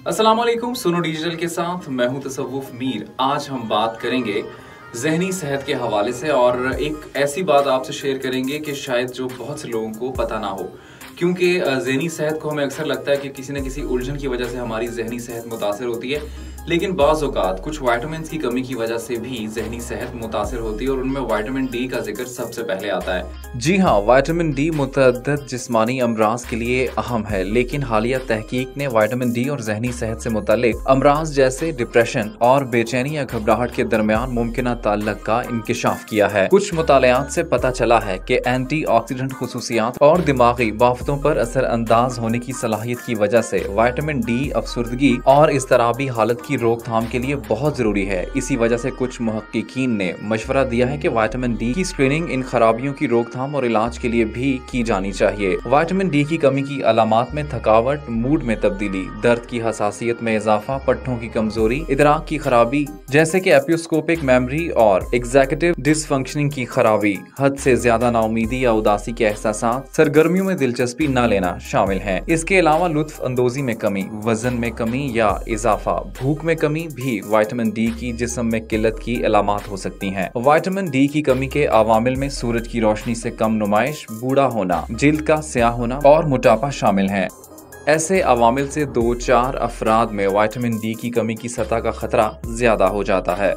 अस्सलाम वालेकुम, सुनो डिजिटल के साथ मैं हूं तसव्वुफ मीर। आज हम बात करेंगे ज़हनी सेहत के हवाले से और एक ऐसी बात आपसे शेयर करेंगे कि शायद जो बहुत से लोगों को पता ना हो, क्योंकि ज़हनी सेहत को हमें अक्सर लगता है कि किसी न किसी उलझन की वजह से हमारी ज़हनी सेहत मुतासर होती है, लेकिन बाज़ औक़ात कुछ विटामिन्स की कमी की वजह से भी ज़हनी सेहत मुतासर होती है और उनमें विटामिन डी का जिक्र सबसे पहले आता है। जी हाँ, विटामिन डी मुतअद्दिद जिस्मानी अमराज के लिए अहम है, लेकिन हालिया तहकीक ने विटामिन डी और ज़हनी सेहत से मुतालिक अमराज जैसे डिप्रेशन और बेचैनी या घबराहट के दरमियान मुमकिन ताल्लुक का इंकिशाफ किया है। कुछ मुतालियात से पता चला है कि एंटीऑक्सीडेंट खुसूसियात और दिमागी बाफ़तों पर असर अंदाज होने की सलाहियत की वजह से विटामिन डी अफसुर्दगी और इज़्तिराबी हालत की रोकथाम के लिए बहुत जरूरी है। इसी वजह से कुछ मुहक्किकीन ने मशवरा दिया है कि विटामिन डी की स्क्रीनिंग इन खराबियों की रोकथाम और इलाज के लिए भी की जानी चाहिए। विटामिन डी की कमी की अलामात में थकावट, मूड में तब्दीली, दर्द की हसासियत में इजाफा, पट्टों की कमजोरी, इदराक की खराबी जैसे कि एपिस्कोपिक मेमोरी और एग्जीक्यूटिव डिसफंक्शनिंग की खराबी, हद से ज्यादा नाउमीदी या उदासी के एहसासात, सरगर्मियों में दिलचस्पी न लेना शामिल हैं। इसके अलावा लुत्फ अंदोजी में कमी, वजन में कमी या इजाफा, भूख में कमी भी विटामिन डी की जिस्म में किल्लत की अलामात हो सकती हैं। विटामिन डी की कमी के अवामिल में सूरज की रोशनी से कम नुमाइश, बूढ़ा होना, जिल्द का स्याह होना और मोटापा शामिल हैं। ऐसे अवामिल से 2-4 अफराद में विटामिन डी की कमी की सतह का खतरा ज्यादा हो जाता है।